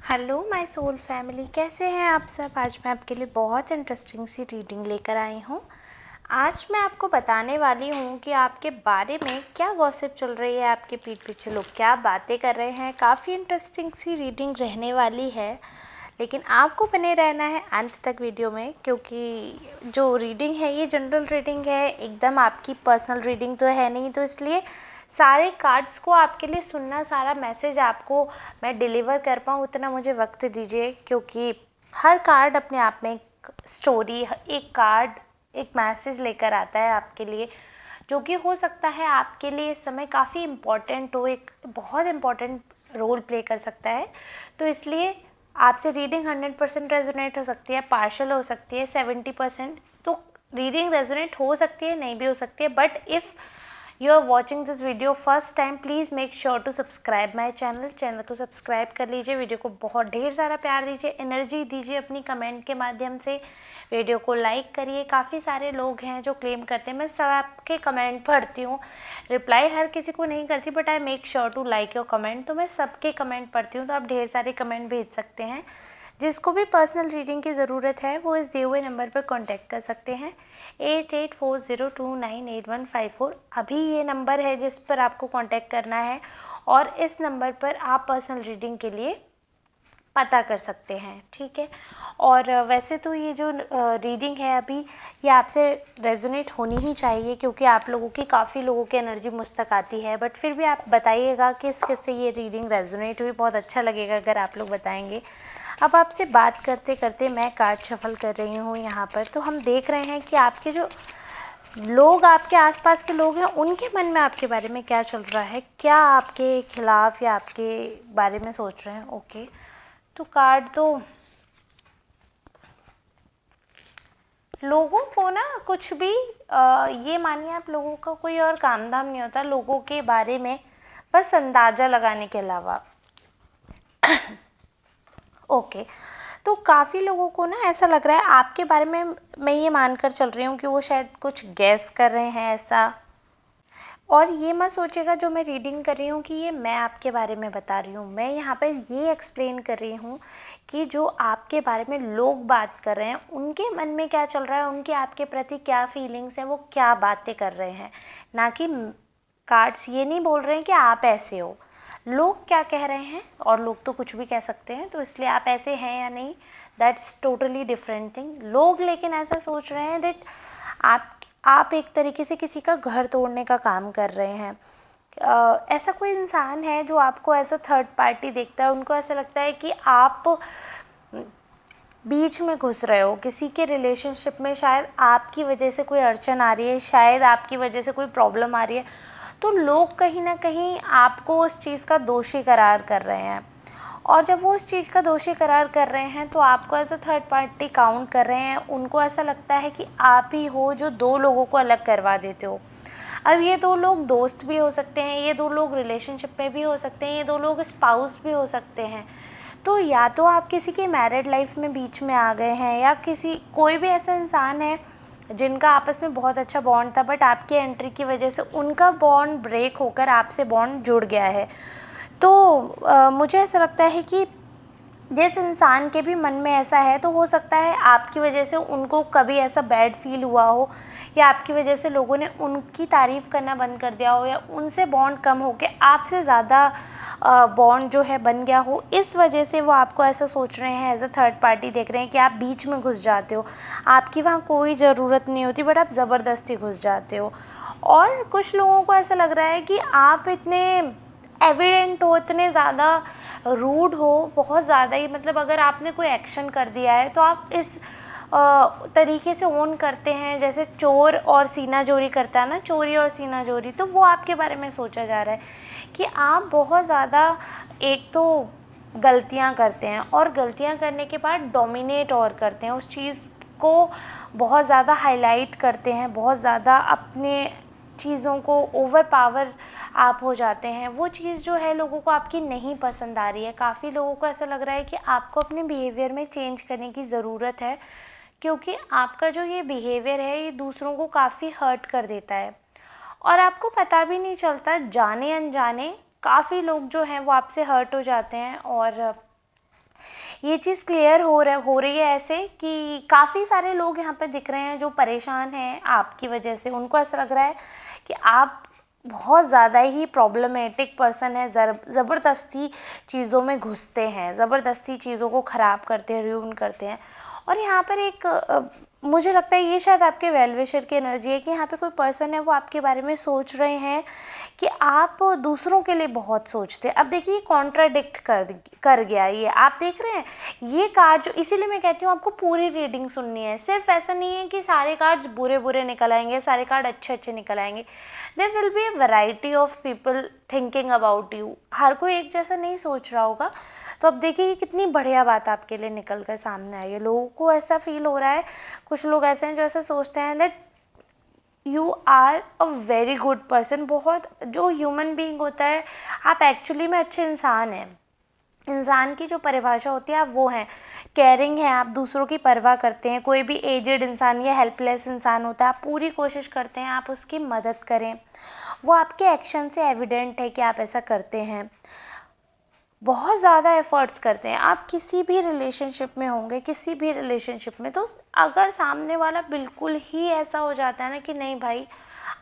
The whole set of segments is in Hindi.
हेलो माय सोल फैमिली, कैसे हैं आप सब। आज मैं आपके लिए बहुत इंटरेस्टिंग सी रीडिंग लेकर आई हूँ। आज मैं आपको बताने वाली हूँ कि आपके बारे में क्या गॉसिप चल रही है, आपके पीठ पीछे लोग क्या बातें कर रहे हैं। काफ़ी इंटरेस्टिंग सी रीडिंग रहने वाली है, लेकिन आपको बने रहना है अंत तक वीडियो में, क्योंकि जो रीडिंग है ये जनरल रीडिंग है, एकदम आपकी पर्सनल रीडिंग तो है नहीं। तो इसलिए सारे कार्ड्स को आपके लिए सुनना, सारा मैसेज आपको मैं डिलीवर कर पाऊँ उतना मुझे वक्त दीजिए, क्योंकि हर कार्ड अपने आप में एक स्टोरी, एक कार्ड एक मैसेज लेकर आता है आपके लिए, जो कि हो सकता है आपके लिए इस समय काफ़ी इम्पॉर्टेंट हो, एक बहुत इम्पॉर्टेंट रोल प्ले कर सकता है। तो इसलिए आपसे रीडिंग 100% रेजोनेट हो सकती है, पार्शल हो सकती है 70%। तो रीडिंग रेजोनेट हो सकती है, नहीं भी हो सकती है, but if you are watching this video first time, please make sure to subscribe my channel को सब्सक्राइब कर लीजिए। वीडियो को बहुत ढेर सारा प्यार दीजिए, एनर्जी दीजिए अपनी कमेंट के माध्यम से। वीडियो को लाइक करिए। काफ़ी सारे लोग हैं जो क्लेम करते हैं मैं सब आपके कमेंट पढ़ती हूँ, रिप्लाई हर किसी को नहीं करती, but I make sure to like your comment. तो मैं सबके कमेंट पढ़ती हूँ, तो आप ढेर सारे कमेंट भेज सकते हैं। जिसको भी पर्सनल रीडिंग की ज़रूरत है वो इस दिए हुए नंबर पर कांटेक्ट कर सकते हैं, 8840298154। अभी ये नंबर है जिस पर आपको कांटेक्ट करना है, और इस नंबर पर आप पर्सनल रीडिंग के लिए पता कर सकते हैं, ठीक है। और वैसे तो ये जो रीडिंग है अभी, ये आपसे रेजोनेट होनी ही चाहिए, क्योंकि आप लोगों की काफ़ी लोगों की एनर्जी मुझ तक आती है। बट फिर भी आप बताइएगा किस किस से ये रीडिंग रेजोनेट हुई, बहुत अच्छा लगेगा अगर आप लोग बताएंगे। अब आपसे बात करते करते मैं कार्ड शफल कर रही हूँ यहाँ पर, तो हम देख रहे हैं कि आपके जो लोग, आपके आसपास के लोग हैं, उनके मन में आपके बारे में क्या चल रहा है, क्या आपके खिलाफ या आपके बारे में सोच रहे हैं। ओके, तो कार्ड तो लोगों को ना कुछ भी ये मानिए आप, लोगों का कोई और काम धाम नहीं होता लोगों के बारे में, बस अंदाज़ा लगाने के अलावा। ओके, तो काफ़ी लोगों को ना ऐसा लग रहा है आपके बारे में, मैं ये मानकर चल रही हूँ कि वो शायद कुछ गैस कर रहे हैं ऐसा। और ये मत सोचिएगा जो मैं रीडिंग कर रही हूँ कि ये मैं आपके बारे में बता रही हूँ। मैं यहाँ पर ये एक्सप्लेन कर रही हूँ कि जो आपके बारे में लोग बात कर रहे हैं, उनके मन में क्या चल रहा है, उनके आपके प्रति क्या फीलिंग्स हैं, वो क्या बातें कर रहे हैं। ना कि कार्ड्स ये नहीं बोल रहे हैं कि आप ऐसे हो। लोग क्या कह रहे हैं, और लोग तो कुछ भी कह सकते हैं, तो इसलिए आप ऐसे हैं या नहीं, दैट्स टोटली डिफरेंट थिंग। लोग लेकिन ऐसा सोच रहे हैं दैट आप एक तरीके से किसी का घर तोड़ने का काम कर रहे हैं। ऐसा कोई इंसान है जो आपको एज अ थर्ड पार्टी देखता है, उनको ऐसा लगता है कि आप बीच में घुस रहे हो किसी के रिलेशनशिप में, शायद आपकी वजह से कोई अड़चन आ रही है, शायद आपकी वजह से कोई प्रॉब्लम आ रही है। तो लोग कहीं ना कहीं आपको उस चीज़ का दोषी करार कर रहे हैं, और जब वो उस चीज़ का दोषी करार कर रहे हैं तो आपको as a third party count कर रहे हैं। उनको ऐसा लगता है कि आप ही हो जो दो लोगों को अलग करवा देते हो। अब ये दो लोग दोस्त भी हो सकते हैं, ये दो लोग रिलेशनशिप में भी हो सकते हैं, ये दो लोग स्पाउस भी हो सकते हैं। तो या तो आप किसी की मैरिड लाइफ में बीच में आ गए हैं, या कोई भी ऐसा इंसान है जिनका आपस में बहुत अच्छा बॉन्ड था, बट आपकी एंट्री की वजह से उनका बॉन्ड ब्रेक होकर आपसे बॉन्ड जुड़ गया है। तो मुझे ऐसा लगता है कि जिस इंसान के भी मन में ऐसा है, तो हो सकता है आपकी वजह से उनको कभी ऐसा बैड फील हुआ हो, या आपकी वजह से लोगों ने उनकी तारीफ़ करना बंद कर दिया हो, या उनसे बॉन्ड कम हो के आपसे ज़्यादा बॉन्ड जो है बन गया हो। इस वजह से वो आपको ऐसा सोच रहे हैं, एज अ थर्ड पार्टी देख रहे हैं कि आप बीच में घुस जाते हो, आपकी वहाँ कोई ज़रूरत नहीं होती, बट आप ज़बरदस्ती घुस जाते हो। और कुछ लोगों को ऐसा लग रहा है कि आप इतने एविडेंट हो, इतने ज़्यादा रूड हो, बहुत ज़्यादा ही, मतलब अगर आपने कोई एक्शन कर दिया है तो आप इस तरीके से ओन करते हैं, जैसे चोर और सीना जोरी करता है ना, चोरी और सीना जोरी, तो वो आपके बारे में सोचा जा रहा है कि आप बहुत ज़्यादा एक तो गलतियां करते हैं, और गलतियां करने के बाद डोमिनेट और करते हैं, उस चीज़ को बहुत ज़्यादा हाईलाइट करते हैं, बहुत ज़्यादा अपने चीज़ों को ओवर पावर आप हो जाते हैं। वो चीज़ जो है लोगों को आपकी नहीं पसंद आ रही है। काफ़ी लोगों को ऐसा लग रहा है कि आपको अपने बिहेवियर में चेंज करने की ज़रूरत है, क्योंकि आपका जो ये बिहेवियर है ये दूसरों को काफ़ी हर्ट कर देता है, और आपको पता भी नहीं चलता, जाने अनजाने काफ़ी लोग जो हैं वो आपसे हर्ट हो जाते हैं। और ये चीज़ क्लियर हो रही है ऐसे कि काफ़ी सारे लोग यहाँ पे दिख रहे हैं जो परेशान हैं आपकी वजह से। उनको ऐसा लग रहा है कि आप बहुत ज़्यादा ही प्रॉब्लमेटिक पर्सन है, ज़बरदस्ती चीज़ों में घुसते हैं, ज़बरदस्ती चीज़ों को ख़राब करते हैं, रूइन करते हैं। और यहाँ पर एक मुझे लगता है ये शायद आपके वेल विशर की एनर्जी है कि यहाँ पे कोई पर्सन है वो आपके बारे में सोच रहे हैं कि आप दूसरों के लिए बहुत सोचते हैं। अब देखिए कॉन्ट्राडिक्ट कर गया ये, आप देख रहे हैं ये कार्ड जो, इसीलिए मैं कहती हूँ आपको पूरी रीडिंग सुननी है। सिर्फ ऐसा नहीं है कि सारे कार्ड्स बुरे बुरे निकल आएंगे, सारे कार्ड अच्छे अच्छे निकल आएंगे। There will be a variety of people thinking about you. हर कोई एक जैसा नहीं सोच रहा होगा। तो अब देखिए ये कितनी बढ़िया बात आपके लिए निकल कर सामने आई है। लोगों को ऐसा फील हो रहा है, कुछ लोग ऐसे हैं जो ऐसा सोचते हैं that you are a very good person. बहुत जो ह्यूमन बीइंग होता है, आप एक्चुअली में अच्छे इंसान हैं। इंसान की जो परिभाषा होती है आप वो हैं, केयरिंग है, आप दूसरों की परवाह करते हैं। कोई भी एजेड इंसान या हेल्पलेस इंसान होता है, आप पूरी कोशिश करते हैं आप उसकी मदद करें। वो आपके एक्शन से एविडेंट है कि आप ऐसा करते हैं। बहुत ज़्यादा एफ़र्ट्स करते हैं। आप किसी भी रिलेशनशिप में होंगे, किसी भी रिलेशनशिप में, तो अगर सामने वाला बिल्कुल ही ऐसा हो जाता है ना कि नहीं भाई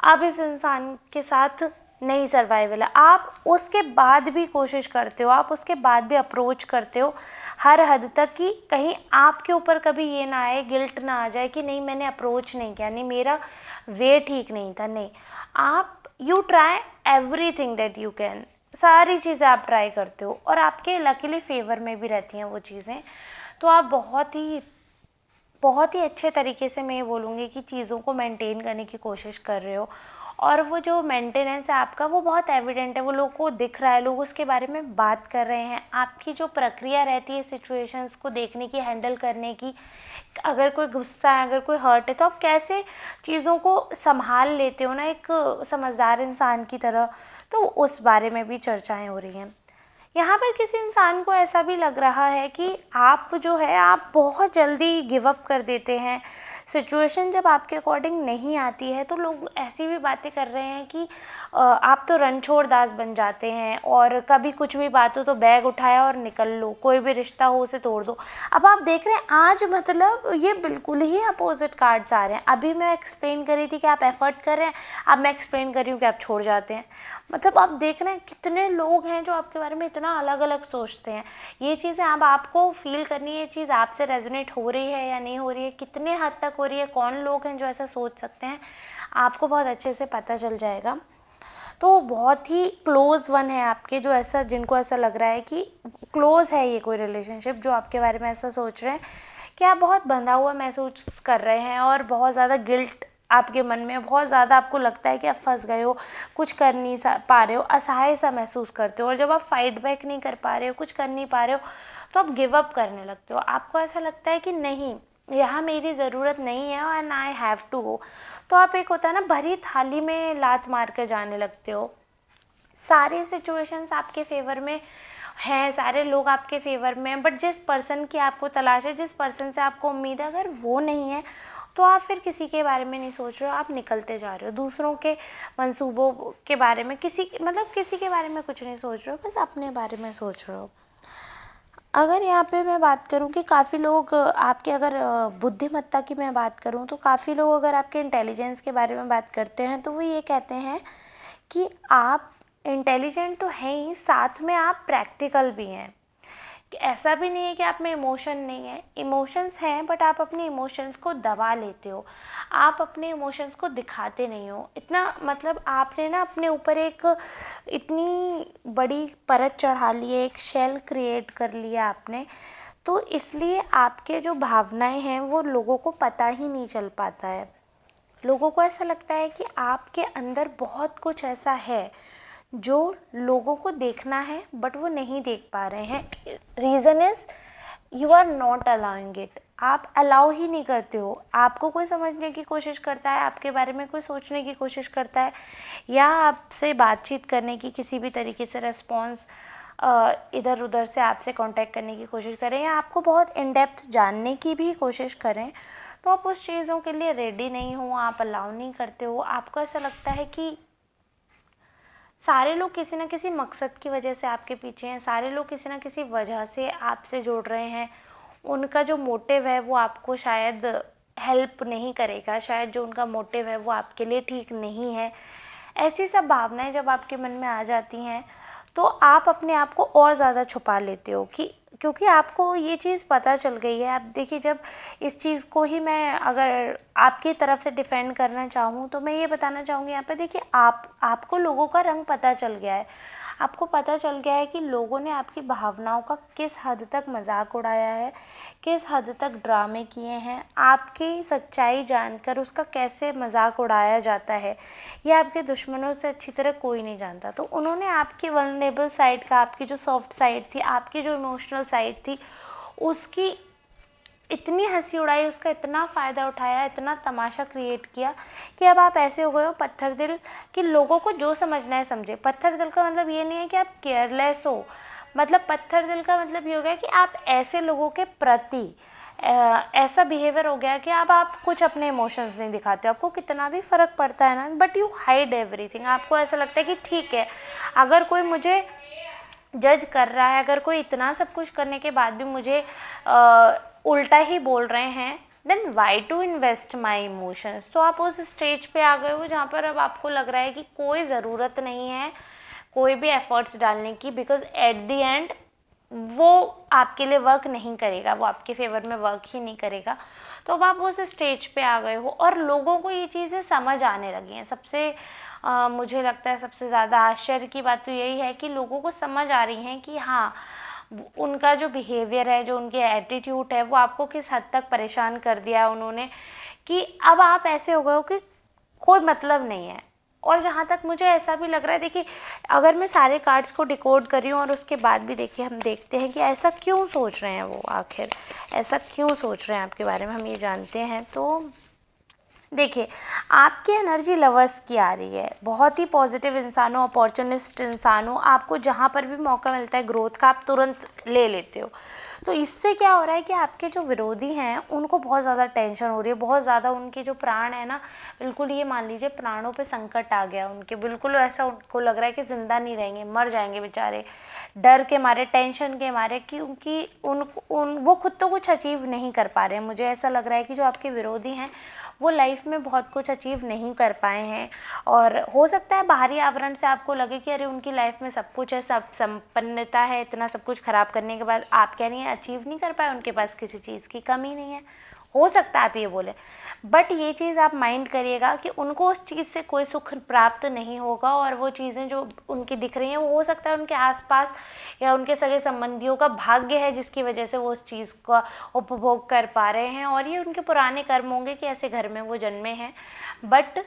अब इस इंसान के साथ नहीं सर्वाइवल है, आप उसके बाद भी कोशिश करते हो, आप उसके बाद भी अप्रोच करते हो हर हद तक कि कहीं आपके ऊपर कभी ये ना आए, गिल्ट ना आ जाए कि नहीं मैंने अप्रोच नहीं किया, नहीं मेरा वे ठीक नहीं था। नहीं, आप you try everything that you can, सारी चीज़ें आप ट्राई करते हो और आपके लकीली फेवर में भी रहती हैं वो चीज़ें। तो आप बहुत ही अच्छे तरीके से, मैं ये बोलूँगी कि चीज़ों को मेंटेन करने की कोशिश कर रहे हो। और वो जो मेंटेनेंस है आपका वो बहुत एविडेंट है, वो लोगों को दिख रहा है, लोग उसके बारे में बात कर रहे हैं। आपकी जो प्रक्रिया रहती है सिचुएशंस को देखने की, हैंडल करने की, अगर कोई गुस्सा है, अगर कोई हर्ट है, तो आप कैसे चीज़ों को संभाल लेते हो ना एक समझदार इंसान की तरह, तो उस बारे में भी चर्चाएं हो रही हैं। यहाँ पर किसी इंसान को ऐसा भी लग रहा है कि आप जो है आप बहुत जल्दी गिव अप कर देते हैं। सिचुएशन जब आपके अकॉर्डिंग नहीं आती है तो लोग ऐसी भी बातें कर रहे हैं कि आप तो रणछोड़ दास बन जाते हैं और कभी कुछ भी बात हो तो बैग उठाया और निकल लो, कोई भी रिश्ता हो उसे तोड़ दो। अब आप देख रहे हैं आज मतलब ये बिल्कुल ही अपोजिट कार्ड्स आ रहे हैं। अभी मैं एक्सप्लेन कर रही थी कि आप एफर्ट कर रहे हैं, अब मैं एक्सप्लेन कर रही हूँ कि आप छोड़ जाते हैं। मतलब आप देख रहे हैं कितने लोग हैं जो आपके बारे में इतना अलग अलग सोचते हैं। ये चीज़ें अब आपको फील करनी है, ये चीज़ आपसे रेजोनेट हो रही है या नहीं हो रही है, कितने हद तक हो रही है, कौन लोग हैं जो ऐसा सोच सकते हैं, आपको बहुत अच्छे से पता चल जाएगा। तो बहुत ही क्लोज़ वन है आपके जो ऐसा, जिनको ऐसा लग रहा है कि क्लोज़ है ये कोई रिलेशनशिप, जो आपके बारे में ऐसा सोच रहे हैं कि आप बहुत बंधा हुआ महसूस कर रहे हैं और बहुत ज़्यादा गिल्ट आपके मन में, बहुत ज़्यादा आपको लगता है कि आप फंस गए हो, कुछ कर नहीं पा रहे हो, असहाय सा महसूस करते हो। और जब आप फाइट बैक नहीं कर पा रहे हो, कुछ कर नहीं पा रहे हो, तो आप गिव अप करने लगते हो। आपको ऐसा लगता है कि नहीं यहाँ मेरी ज़रूरत नहीं है and I have to go. तो आप एक होता है ना भरी थाली में लात मार कर जाने लगते हो। सारे सिचुएशंस आपके फेवर में हैं, सारे लोग आपके फेवर में हैं, बट जिस पर्सन की आपको तलाश है, जिस पर्सन से आपको उम्मीद है, अगर वो नहीं है तो आप फिर किसी के बारे में नहीं सोच रहे हो, आप निकलते जा रहे हो दूसरों के मंसूबों के बारे में, किसी के बारे में कुछ नहीं सोच रहे हो, बस अपने बारे में सोच रहे हो। अगर यहाँ पे मैं बात करूँ कि काफ़ी लोग आपके, अगर बुद्धिमत्ता की मैं बात करूँ तो काफ़ी लोग अगर आपके इंटेलिजेंस के बारे में बात करते हैं तो वो ये कहते हैं कि आप इंटेलिजेंट तो हैं ही, साथ में आप प्रैक्टिकल भी हैं। कि ऐसा भी नहीं है कि आप में इमोशन नहीं है, इमोशंस हैं, बट आप अपने इमोशंस को दबा लेते हो, आप अपने इमोशंस को दिखाते नहीं हो इतना। मतलब आपने ना अपने ऊपर एक इतनी बड़ी परत चढ़ा ली है, एक शेल क्रिएट कर लिया आपने, तो इसलिए आपके जो भावनाएं हैं वो लोगों को पता ही नहीं चल पाता है। लोगों को ऐसा लगता है कि आपके अंदर बहुत कुछ ऐसा है जो लोगों को देखना है बट वो नहीं देख पा रहे हैं। Reason is you are not allowing it, आप अलाउ ही नहीं करते हो। आपको कोई समझने की कोशिश करता है, आपके बारे में कोई सोचने की कोशिश करता है या आपसे बातचीत करने की किसी भी तरीके से रिस्पॉन्स इधर उधर से आपसे कांटेक्ट करने की कोशिश करें या आपको बहुत इन डेप्थ जानने की भी कोशिश करें, तो आप उस चीज़ों के लिए रेडी नहीं हो, आप अलाउ नहीं करते हो। आपको ऐसा लगता है कि सारे लोग किसी न किसी मकसद की वजह से आपके पीछे हैं, सारे लोग किसी न किसी वजह से आपसे जुड़ रहे हैं। उनका जो मोटिव है वो आपको शायद हेल्प नहीं करेगा, शायद जो उनका मोटिव है वो आपके लिए ठीक नहीं है। ऐसी सब भावनाएं जब आपके मन में आ जाती हैं तो आप अपने आप को और ज़्यादा छुपा लेते हो कि क्योंकि आपको ये चीज़ पता चल गई है। आप देखिए, जब इस चीज़ को ही मैं अगर आपकी तरफ से डिफेंड करना चाहूँ तो मैं ये बताना चाहूँगी यहाँ पे, देखिए आपको लोगों का रंग पता चल गया है। आपको पता चल गया है कि लोगों ने आपकी भावनाओं का किस हद तक मजाक उड़ाया है, किस हद तक ड्रामे किए हैं। आपकी सच्चाई जानकर उसका कैसे मजाक उड़ाया जाता है ये आपके दुश्मनों से अच्छी तरह कोई नहीं जानता। तो उन्होंने आपकी वल्नरेबल साइड का, आपकी जो सॉफ्ट साइड थी, आपकी जो इमोशनल साइड थी, उसकी इतनी हंसी उड़ाई, उसका इतना फ़ायदा उठाया, इतना तमाशा क्रिएट किया कि अब आप ऐसे हो गए हो पत्थर दिल कि लोगों को जो समझना है समझे। पत्थर दिल का मतलब ये नहीं है कि आप केयरलेस हो, मतलब पत्थर दिल का मतलब ये हो गया कि आप ऐसे लोगों के प्रति ऐसा बिहेवियर हो गया कि अब आप कुछ अपने इमोशंस नहीं दिखाते हो। आपको कितना भी फ़र्क पड़ता है ना, बट यू हाइड एवरीथिंग। आपको ऐसा लगता है कि ठीक है, अगर कोई मुझे जज कर रहा है, अगर कोई इतना सब कुछ करने के बाद भी मुझे उल्टा ही बोल रहे हैं, then why to invest my emotions. तो आप उस स्टेज पे आ गए हो जहाँ पर अब आपको लग रहा है कि कोई ज़रूरत नहीं है कोई भी एफर्ट्स डालने की, बिकॉज एट द एंड वो आपके लिए वर्क नहीं करेगा, वो आपके फेवर में वर्क ही नहीं करेगा। तो अब आप उस स्टेज पे आ गए हो और लोगों को ये चीज़ें समझ आने लगी हैं। सबसे मुझे लगता है सबसे ज़्यादा आश्चर्य की बात तो यही है कि लोगों को समझ आ रही है कि हाँ, उनका जो बिहेवियर है, जो उनके एटीट्यूड है, वो आपको किस हद तक परेशान कर दिया उन्होंने, कि अब आप ऐसे हो गए हो कि कोई मतलब नहीं है। और जहाँ तक मुझे ऐसा भी लग रहा है, देखिए अगर मैं सारे कार्ड्स को डिकोड करी हूँ और उसके बाद भी देखिए हम देखते हैं कि ऐसा क्यों सोच रहे हैं वो, आखिर ऐसा क्यों सोच रहे हैं आपके बारे में, हम ये जानते हैं। तो देखिए, आपकी एनर्जी लवर्स की आ रही है, बहुत ही पॉजिटिव इंसान हो, अपॉर्चुनिस्ट इंसान हो, आपको जहाँ पर भी मौका मिलता है ग्रोथ का आप तुरंत ले लेते हो। तो इससे क्या हो रहा है कि आपके जो विरोधी हैं उनको बहुत ज़्यादा टेंशन हो रही है, बहुत ज़्यादा उनके जो प्राण है ना, बिल्कुल ये मान लीजिए प्राणों पे संकट आ गया उनके, बिल्कुल ऐसा उनको लग रहा है कि ज़िंदा नहीं रहेंगे, मर जाएंगे बेचारे, डर के मारे, टेंशन के मारे, क्योंकि वो खुद तो कुछ अचीव नहीं कर पा रहे हैं। मुझे ऐसा लग रहा है कि जो आपके विरोधी हैं वो लाइफ में बहुत कुछ अचीव नहीं कर पाए हैं, और हो सकता है बाहरी आवरण से आपको लगे कि अरे उनकी लाइफ में सब कुछ है, सब संपन्नता है, इतना सब कुछ खराब करने के बाद आप कह रही हैं अचीव नहीं कर पाए, उनके पास किसी चीज़ की कमी नहीं है। हो सकता है आप ये बोले, बट ये चीज़ आप माइंड करिएगा कि उनको उस चीज़ से कोई सुख प्राप्त नहीं होगा, और वो चीज़ें जो उनकी दिख रही हैं वो हो सकता है उनके आसपास या उनके सगे संबंधियों का भाग्य है जिसकी वजह से वो उस चीज़ का उपभोग कर पा रहे हैं, और ये उनके पुराने कर्म होंगे कि ऐसे घर में वो जन्मे हैं। बट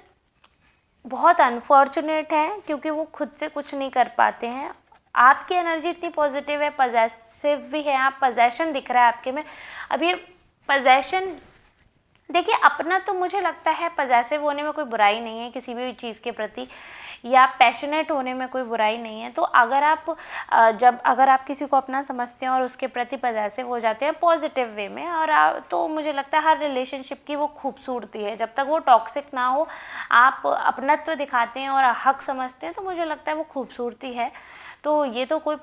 बहुत अनफॉर्चुनेट है क्योंकि वो खुद से कुछ नहीं कर पाते हैं। आपकी एनर्जी इतनी पॉजिटिव है, पजेसिव भी है, आप पजेशन दिख रहा है आपके में। अब ये पजेशन देखिए, अपना तो मुझे लगता है पजेसिव होने में कोई बुराई नहीं है किसी भी चीज़ के प्रति, या पैशनेट होने में कोई बुराई नहीं है। तो अगर आप किसी को अपना समझते हैं और उसके प्रति पजेसिव हो जाते हैं पॉजिटिव वे में, और तो मुझे लगता है हर रिलेशनशिप की वो खूबसूरती है, जब तक वो टॉक्सिक ना हो, आप अपनत्व दिखाते हैं और हक समझते हैं, तो मुझे लगता है वो खूबसूरती है। तो ये तो कोई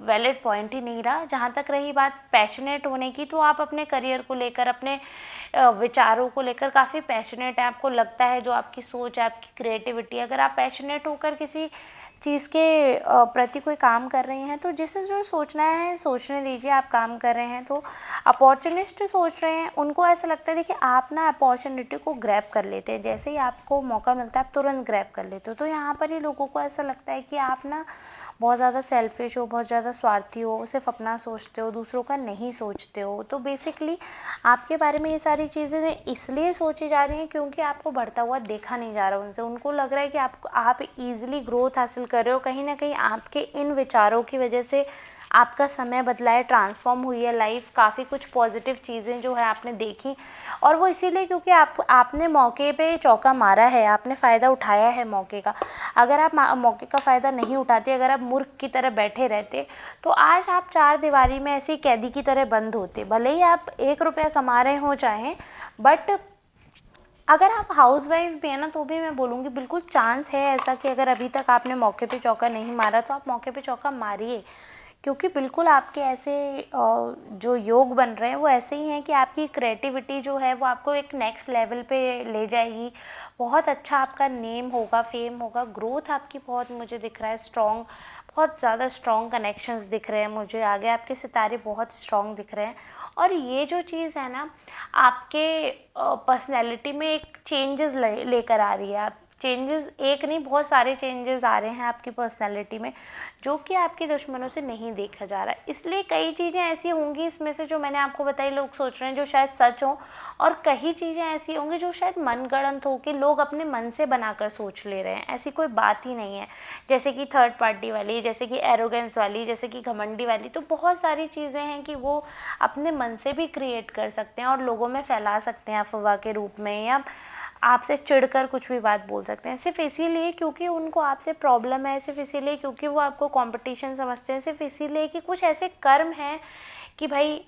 वैलिड पॉइंट ही नहीं रहा। जहाँ तक रही बात पैशनेट होने की, तो आप अपने करियर को लेकर, अपने विचारों को लेकर काफ़ी पैशनेट है, आपको लगता है जो आपकी सोच है, आपकी क्रिएटिविटी, अगर आप पैशनेट होकर किसी चीज़ के प्रति कोई काम कर रही हैं, तो जिसे जो सोचना है सोचने दीजिए। आप काम कर रहे हैं तो अपॉर्चुनिस्ट सोच रहे हैं, उनको ऐसा लगता है देखिए आप ना अपॉर्चुनिटी को ग्रैब कर लेते हैं, जैसे ही आपको मौका मिलता है आप तुरंत ग्रैब कर लेते हो। तो यहाँ पर ही लोगों को ऐसा लगता है कि आप ना बहुत ज़्यादा सेल्फिश हो, बहुत ज़्यादा स्वार्थी हो, सिर्फ अपना सोचते हो, दूसरों का नहीं सोचते हो। तो बेसिकली आपके बारे में ये सारी चीज़ें इसलिए सोची जा रही हैं क्योंकि आपको बढ़ता हुआ देखा नहीं जा रहा उनसे। उनको लग रहा है कि आप ईजिली ग्रोथ हासिल कर रहे हो, कहीं ना कहीं आपके इन विचारों की वजह से आपका समय बदला है, ट्रांसफॉर्म हुई है लाइफ, काफ़ी कुछ पॉजिटिव चीज़ें जो है आपने देखी, और वो इसीलिए क्योंकि आपने मौके पे चौका मारा है, आपने फ़ायदा उठाया है मौके का। अगर आप मौके का फ़ायदा नहीं उठाते, अगर आप मूर्ख की तरह बैठे रहते, तो आज आप चार दीवारी में ऐसे ही कैदी की तरह बंद होते। भले ही आप 1 रुपया कमा रहे हो चाहे, बट अगर आप हाउसवाइफ भी है ना तो भी मैं बोलूँगी बिल्कुल चांस है ऐसा कि अगर अभी तक आपने मौके पे चौका नहीं मारा तो आप मौके पे चौका मारिए, क्योंकि बिल्कुल आपके ऐसे जो योग बन रहे हैं वो ऐसे ही हैं कि आपकी क्रिएटिविटी जो है वो आपको एक नेक्स्ट लेवल पे ले जाएगी। बहुत अच्छा आपका नेम होगा, फेम होगा, ग्रोथ आपकी बहुत मुझे दिख रहा है स्ट्रॉन्ग, बहुत ज़्यादा स्ट्रॉन्ग कनेक्शंस दिख रहे हैं मुझे, आगे आपके सितारे बहुत स्ट्रॉन्ग दिख रहे हैं। और ये जो चीज़ है ना आपके पर्सनैलिटी में एक चेंजेस लेकर आ रही है। आप चेंजेस एक नहीं बहुत सारे चेंजेस आ रहे हैं आपकी पर्सनैलिटी में, जो कि आपके दुश्मनों से नहीं देखा जा रहा है। इसलिए कई चीज़ें ऐसी होंगी इसमें से जो मैंने आपको बताई लोग सोच रहे हैं जो शायद सच हो, और कई चीज़ें ऐसी होंगी जो शायद मनगढ़ंत हो कि लोग अपने मन से बनाकर सोच ले रहे हैं। ऐसी कोई बात ही नहीं है, जैसे कि थर्ड पार्टी वाली, जैसे कि एरोगेंस वाली, जैसे कि घमंडी वाली, तो बहुत सारी चीज़ें हैं कि वो अपने मन से भी क्रिएट कर सकते हैं और लोगों में फैला सकते हैं अफवाह के रूप में, या आपसे चिढ़कर कुछ भी बात बोल सकते हैं, सिर्फ इसीलिए क्योंकि उनको आपसे प्रॉब्लम है, सिर्फ इसीलिए क्योंकि वो आपको कंपटीशन समझते हैं, सिर्फ इसीलिए कि कुछ ऐसे कर्म हैं कि भाई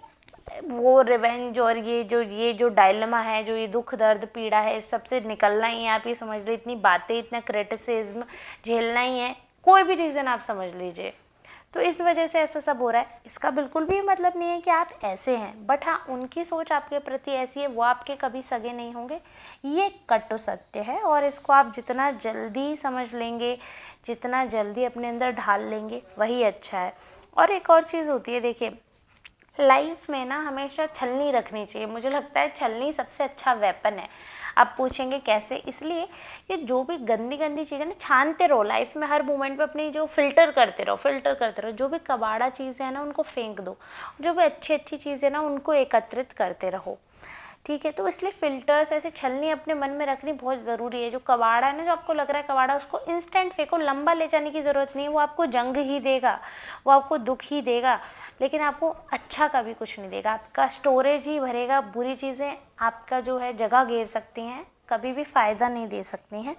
वो रिवेंज और ये जो डायलेमा है, जो ये दुख दर्द पीड़ा है, इस सब से निकलना ही है। आप ये समझ लीजिए इतनी बातें, इतना क्रिटिसिज्म झेलना ही है, कोई भी रीज़न आप समझ लीजिए, तो इस वजह से ऐसा सब हो रहा है। इसका बिल्कुल भी मतलब नहीं है कि आप ऐसे हैं, बट हाँ उनकी सोच आपके प्रति ऐसी है, वो आपके कभी सगे नहीं होंगे, ये कटु सत्य है। और इसको आप जितना जल्दी समझ लेंगे, जितना जल्दी अपने अंदर ढाल लेंगे, वही अच्छा है। और एक और चीज़ होती है, देखिए लाइफ में ना हमेशा छलनी रखनी चाहिए। मुझे लगता है छलनी सबसे अच्छा वेपन है। आप पूछेंगे कैसे, इसलिए कि जो भी गंदी गंदी चीज़ें ना छानते रहो लाइफ में, हर मोमेंट पे अपनी जो फिल्टर करते रहो, जो भी कबाड़ा चीज़ें हैं ना उनको फेंक दो, जो भी अच्छी अच्छी चीज़ें ना उनको एकत्रित करते रहो, ठीक है। तो इसलिए फ़िल्टर्स ऐसे छलनी अपने मन में रखनी बहुत ज़रूरी है। जो कबाड़ा है ना, जो आपको लग रहा है कबाड़ा, उसको इंस्टेंट फेंको, लंबा ले जाने की ज़रूरत नहीं है। वो आपको जंग ही देगा, वो आपको दुख ही देगा, लेकिन आपको अच्छा कभी कुछ नहीं देगा। आपका स्टोरेज ही भरेगा, बुरी चीज़ें आपका जो है जगह घेर सकती हैं, कभी भी फ़ायदा नहीं दे सकती हैं।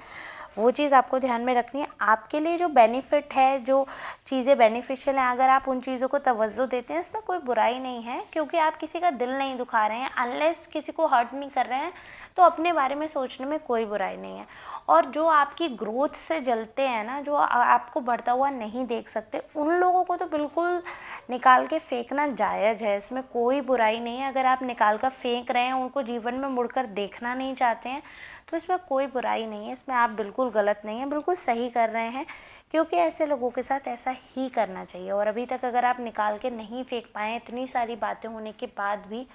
वो चीज़ आपको ध्यान में रखनी है। आपके लिए जो बेनिफिट है, जो चीज़ें बेनिफिशियल हैं, अगर आप उन चीज़ों को तवज्जो देते हैं, इसमें कोई बुराई नहीं है, क्योंकि आप किसी का दिल नहीं दुखा रहे हैं। अनलेस किसी को हर्ट नहीं कर रहे हैं तो अपने बारे में सोचने में कोई बुराई नहीं है। और जो आपकी ग्रोथ से जलते हैं ना, जो आपको बढ़ता हुआ नहीं देख सकते, उन लोगों को तो बिल्कुल निकाल के फेंकना जायज़ है, इसमें कोई बुराई नहीं है। अगर आप निकाल कर फेंक रहे हैं, उनको जीवन में मुड़कर देखना नहीं चाहते हैं, तो इसमें कोई बुराई नहीं है, इसमें आप बिल्कुल गलत नहीं है, बिल्कुल सही कर रहे हैं, क्योंकि ऐसे लोगों के साथ ऐसा ही करना चाहिए। और अभी तक अगर आप निकाल के नहीं फेंक पाए इतनी सारी बातें होने के बाद भी,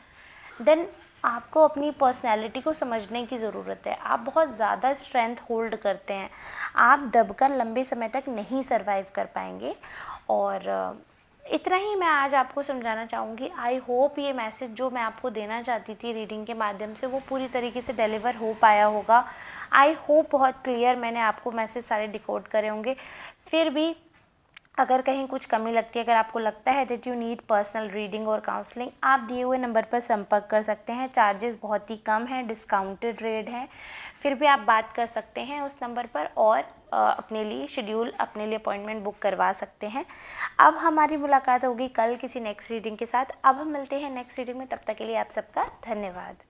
देन आपको अपनी पर्सनैलिटी को समझने की ज़रूरत है। आप बहुत ज़्यादा स्ट्रेंथ होल्ड करते हैं, आप दबकर लंबे समय तक नहीं सर्वाइव कर पाएंगे। और इतना ही मैं आज आपको समझाना चाहूँगी। आई होप ये मैसेज जो मैं आपको देना चाहती थी रीडिंग के माध्यम से, वो पूरी तरीके से डिलीवर हो पाया होगा। आई होप बहुत क्लियर मैंने आपको मैसेज सारे डिकोड करे होंगे। फिर भी अगर कहीं कुछ कमी लगती है, अगर आपको लगता है that you need personal reading और काउंसलिंग, आप दिए हुए नंबर पर संपर्क कर सकते हैं। चार्जेस बहुत ही कम हैं, डिस्काउंटेड रेट है, फिर भी आप बात कर सकते हैं उस नंबर पर और अपने लिए शेड्यूल, अपने लिए अपॉइंटमेंट बुक करवा सकते हैं। अब हमारी मुलाकात होगी कल किसी नेक्स्ट रीडिंग के साथ। अब हम मिलते हैं नेक्स्ट रीडिंग में, तब तक के लिए आप सबका धन्यवाद।